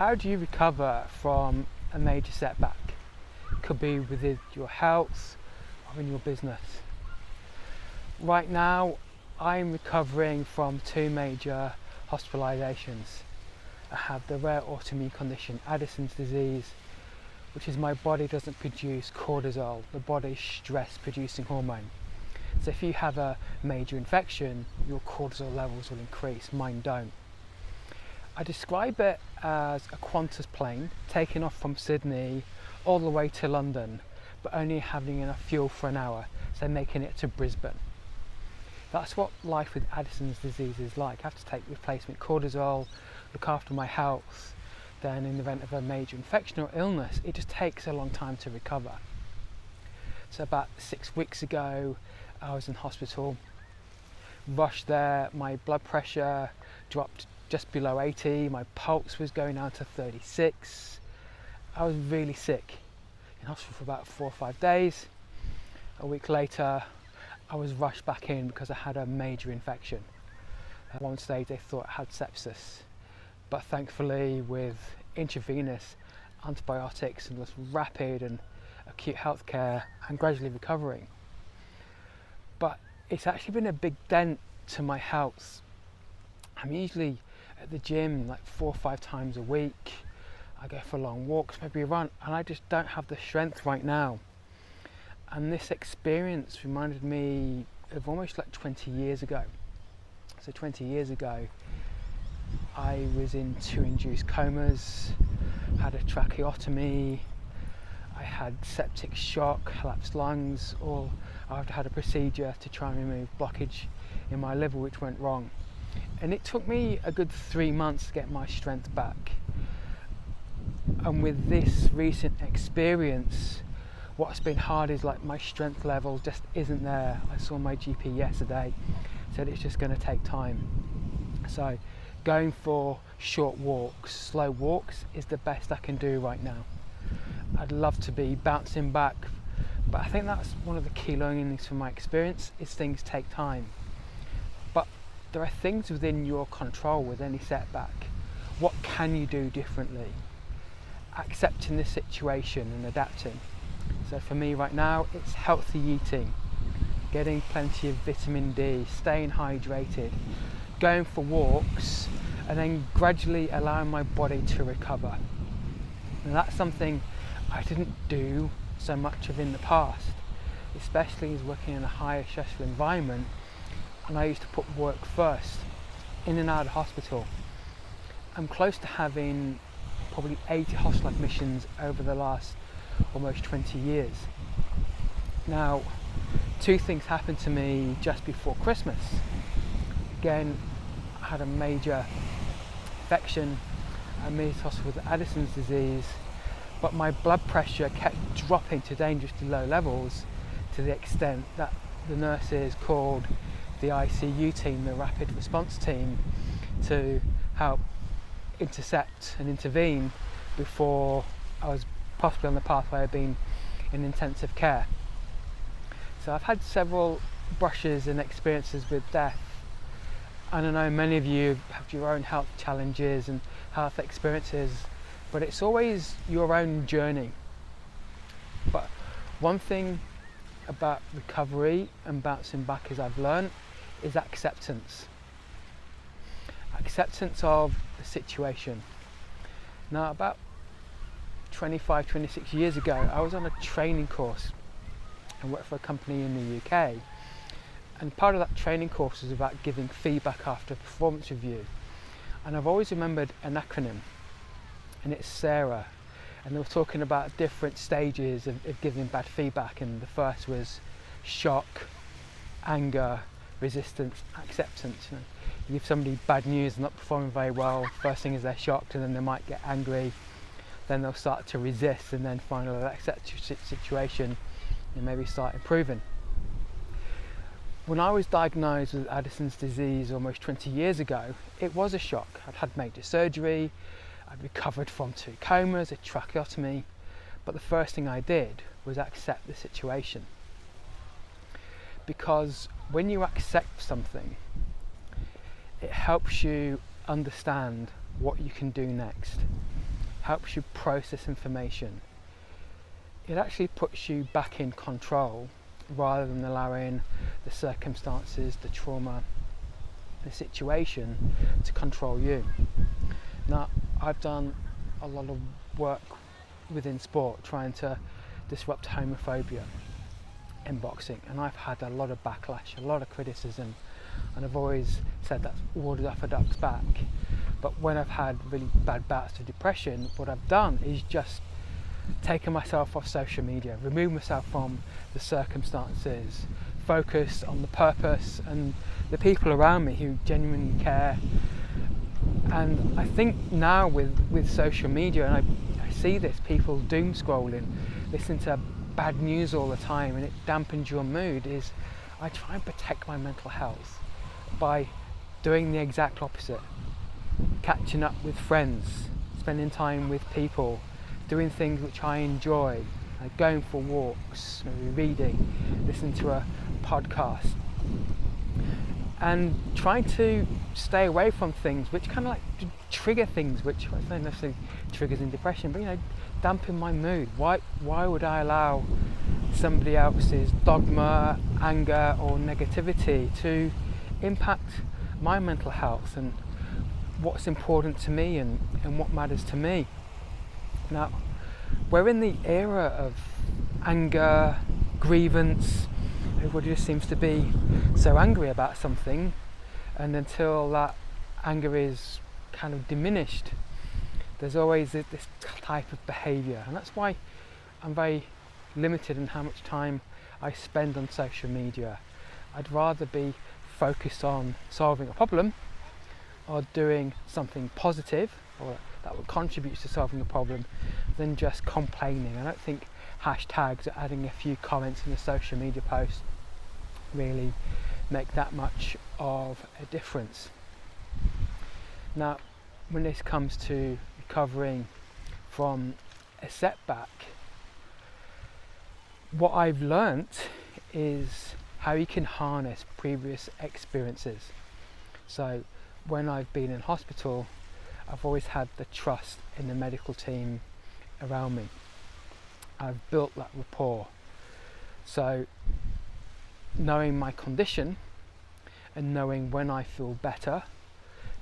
how do you recover from a major setback? It could be within your health or in your business. Right now, I'm recovering from 2 major hospitalizations. I have the rare autoimmune condition Addison's disease, which is my body doesn't produce cortisol, the body's stress producing hormone. So if you have a major infection, your cortisol levels will increase, mine don't. I describe it as a Qantas plane taking off from Sydney all the way to London, but only having enough fuel for an hour, so making it to Brisbane. That's what life with Addison's disease is like. I have to take replacement cortisol, look after my health, then in the event of a major infection or illness, it just takes a long time to recover. So about 6 weeks ago, I was in hospital, rushed there, my blood pressure dropped just below 80, my pulse was going down to 36. I was really sick, in hospital for about 4 or 5 days. A week later, I was rushed back in because I had a major infection. At one stage they thought I had sepsis, but thankfully with intravenous antibiotics and just rapid and acute healthcare, I'm gradually recovering. But it's actually been a big dent to my health. I'm usually at the gym like 4 or 5 times a week. I go for long walks, maybe a run, and I just don't have the strength right now. And this experience reminded me of almost like 20 years ago. So 20 years ago, I was in 2 induced comas, had a tracheotomy, I had septic shock, collapsed lungs, all after I had a procedure to try and remove blockage in my liver, which went wrong. And it took me a good 3 months to get my strength back. And with this recent experience, what's been hard is like my strength level just isn't there. I saw my GP yesterday, said it's just going to take time. So going for short walks, slow walks is the best I can do right now. I'd love to be bouncing back, but I think that's one of the key learnings from my experience is things take time. But there are things within your control with any setback. What can you do differently? Accepting the situation and adapting. So for me right now, it's healthy eating, getting plenty of vitamin D, staying hydrated, going for walks, and then gradually allowing my body to recover. And that's something I didn't do so much of in the past, especially as working in a higher stressful environment, and I used to put work first, in and out of hospital. I'm close to having probably 80 hospital admissions over the last almost 20 years. Now, 2 things happened to me just before Christmas. Again, I had a major infection. I moved to hospital with Addison's disease, but my blood pressure kept dropping to dangerously low levels to the extent that the nurses called the ICU team, the rapid response team, to help intercept and intervene before I was possibly on the pathway of being in intensive care. So I've had several brushes and experiences with death, and I know many of you have your own health challenges and health experiences, but it's always your own journey. But one thing about recovery and bouncing back, as I've learned, is acceptance. Acceptance of the situation. Now, about 25, 26 years ago, I was on a training course and worked for a company in the UK. And part of that training course was about giving feedback after a performance review. And I've always remembered an acronym, and it's SARA. And they were talking about different stages of giving bad feedback. And the first was shock, anger, resistance, acceptance. You know, you give somebody bad news, they're not performing very well. First thing is they're shocked, and then they might get angry. Then they'll start to resist, and then finally they'll accept the situation and maybe start improving. When I was diagnosed with Addison's disease almost 20 years ago, it was a shock. I'd had major surgery, I'd recovered from 2 comas, a tracheotomy, but the first thing I did was accept the situation. Because when you accept something, it helps you understand what you can do next. helps you process information. It actually puts you back in control rather than allowing the circumstances, the trauma, the situation to control you. Now, I've done a lot of work within sport trying to disrupt homophobia in boxing, and I've had a lot of backlash, a lot of criticism, and I've always said that's water off a duck's back. But when I've had really bad bouts of depression, what I've done is just taken myself off social media, removed myself from the circumstances, focused on the purpose and the people around me who genuinely care. And I think now with social media, and I see this, people doom scrolling, listening to bad news all the time, and it dampens your mood, is I try and protect my mental health by doing the exact opposite. Catching up with friends, spending time with people, doing things which I enjoy, like going for walks, maybe reading, listening to a podcast, and trying to stay away from things which kind of like trigger things which I don't necessarily triggers in depression, but dampen my mood. Why would I allow somebody else's dogma, anger or negativity to impact my mental health and what's important to me and what matters to me? Now, we're in the era of anger, grievance. Everybody just seems to be so angry about something, and until that anger is kind of diminished, there's always this type of behaviour. And that's why I'm very limited in how much time I spend on social media. I'd rather be focused on solving a problem or doing something positive or that would contribute to solving a problem than just complaining. I don't think hashtags or adding a few comments in a social media post really make that much of a difference. Now, when this comes to recovering from a setback, what I've learnt is how you can harness previous experiences. So when I've been in hospital, I've always had the trust in the medical team around me. I've built that rapport. So knowing my condition and knowing when I feel better,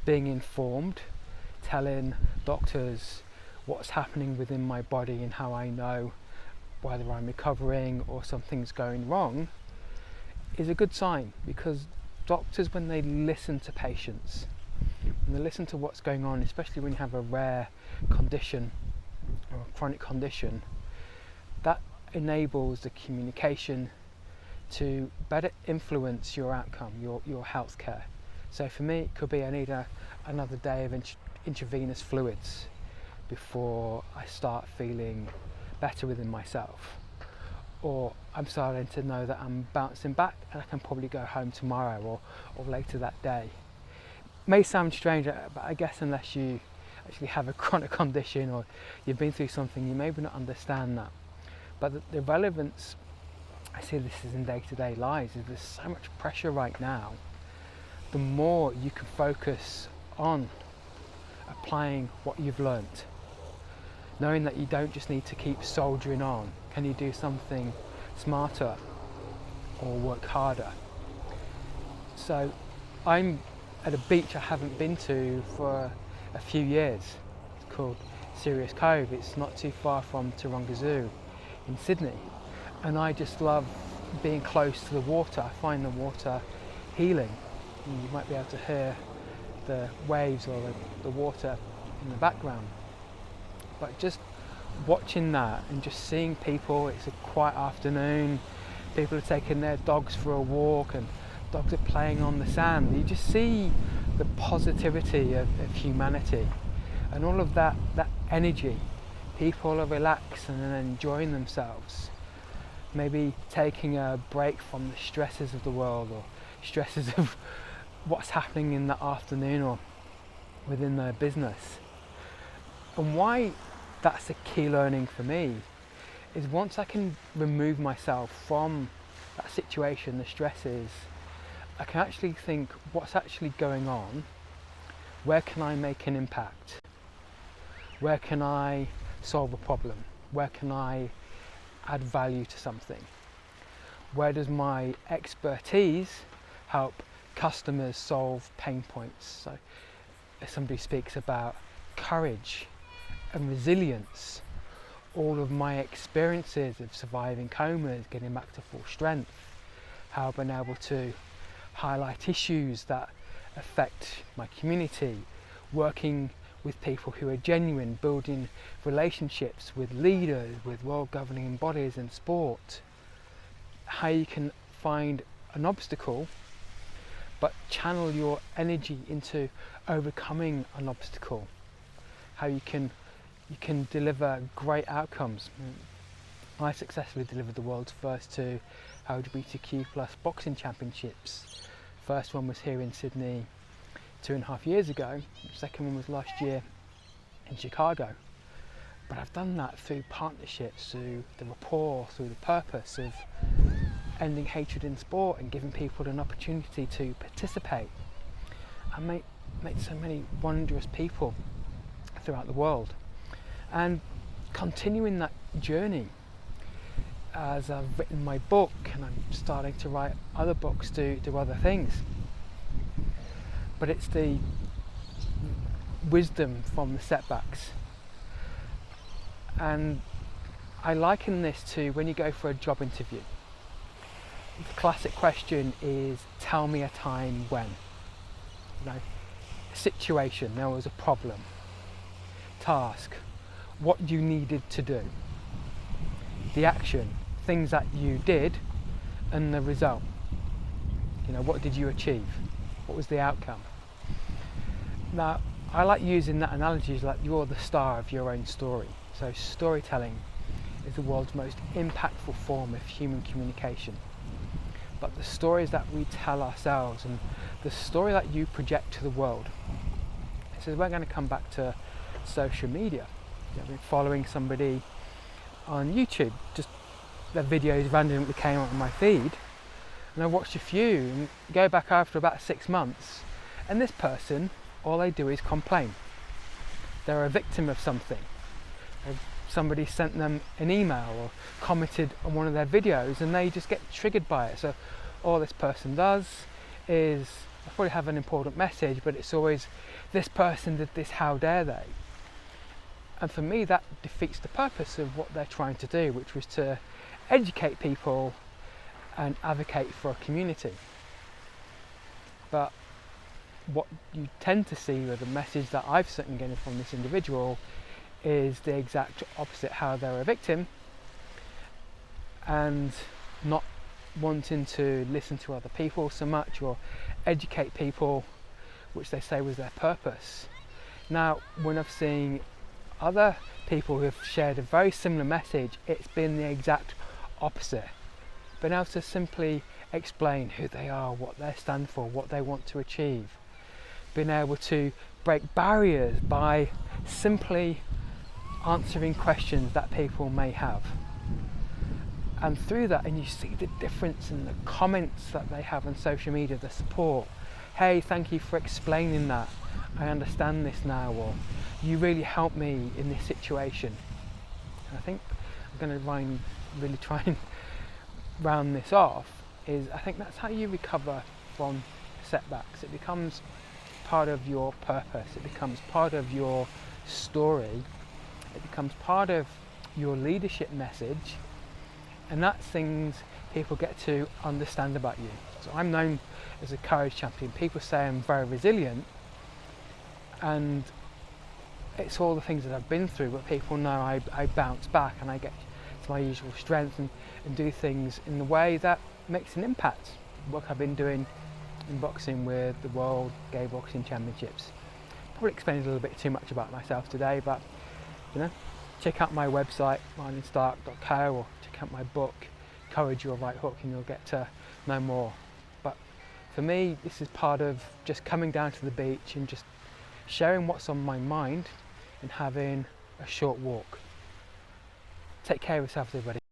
being informed, telling doctors what's happening within my body and how I know whether I'm recovering or something's going wrong is a good sign, because doctors, when they listen to patients, when they listen to what's going on, especially when you have a rare condition or a chronic condition, that enables the communication to better influence your outcome, your health care. So for me, it could be I need another day of intravenous fluids before I start feeling better within myself. Or I'm starting to know that I'm bouncing back and I can probably go home tomorrow or later that day. May sound strange, but I guess unless you actually have a chronic condition or you've been through something, you maybe not understand that. But the relevance, I see this is in day-to-day lives, is there's so much pressure right now. The more you can focus on applying what you've learnt, knowing that you don't just need to keep soldiering on. Can you do something smarter or work harder? So I'm at a beach I haven't been to for a few years. It's called Sirius Cove. It's not too far from Taronga Zoo in Sydney, and I just love being close to the water. I find the water healing. You might be able to hear the waves or the water in the background, but just watching that and just seeing people, it's a quiet afternoon, people are taking their dogs for a walk and dogs are playing on the sand. You just see the positivity of humanity and all of that energy. People are relaxing and enjoying themselves, maybe taking a break from the stresses of the world or stresses of what's happening in the afternoon or within their business. And why that's a key learning for me is once I can remove myself from that situation, the stresses, I can actually think what's actually going on, where can I make an impact, Where can I solve a problem? Where can I add value to something? Where does my expertise help customers solve pain points? So if somebody speaks about courage and resilience, all of my experiences of surviving comas, getting back to full strength, how I've been able to highlight issues that affect my community, working with people who are genuine, building relationships with leaders, with world governing bodies in sport, how you can find an obstacle but channel your energy into overcoming an obstacle, how you can deliver great outcomes. I successfully delivered the world's first two LGBTQ plus boxing championships. First one was here in Sydney 2.5 years ago. The second one was last year in Chicago. But I've done that through partnerships, through the rapport, through the purpose of ending hatred in sport and giving people an opportunity to participate and meet so many wondrous people throughout the world. And continuing that journey, as I've written my book and I'm starting to write other books, do other things. But it's the wisdom from the setbacks. And I liken this to when you go for a job interview. The classic question is, tell me a time when. You know, situation, there was a problem. Task, what you needed to do. The action, things that you did, and the result. You know, what did you achieve? What was the outcome? Now, I like using that analogy as like you're the star of your own story. So storytelling is the world's most impactful form of human communication. But the stories that we tell ourselves and the story that you project to the world. So we're going to come back to social media. I've been following somebody on YouTube, just their videos randomly came up on my feed, and I watched a few and go back after about 6 months, and this person, all they do is complain. They're a victim of something. Somebody sent them an email or commented on one of their videos and they just get triggered by it. So all this person does is, I probably have an important message, but it's always, this person did this, how dare they? And for me, that defeats the purpose of what they're trying to do, which was to educate people and advocate for a community. But what you tend to see with the message that I've certainly getting from this individual is the exact opposite, how they're a victim and not wanting to listen to other people so much or educate people, which they say was their purpose. Now, when I've seen other people who have shared a very similar message, it's been the exact opposite. Being able to simply explain who they are, what they stand for, what they want to achieve. Being able to break barriers by simply answering questions that people may have. And through that, and you see the difference in the comments that they have on social media, the support. Hey, thank you for explaining that. I understand this now, or you really helped me in this situation. And I think I'm going to really try and round this off, is I think that's how you recover from setbacks. It becomes part of your purpose, it becomes part of your story, it becomes part of your leadership message, and that's things people get to understand about you. So I'm known as a courage champion. People say I'm very resilient, and it's all the things that I've been through, but people know I bounce back and I get to my usual strength and do things in the way that makes an impact. Work I've been doing in boxing with the World Gay Boxing Championships. Probably explained a little bit too much about myself today, but you know, check out my website, marlinstark.co, or check out my book, Courage Your Right Hook, and you'll get to know more. But for me, this is part of just coming down to the beach and just sharing what's on my mind and having a short walk. Take care of yourselves, everybody.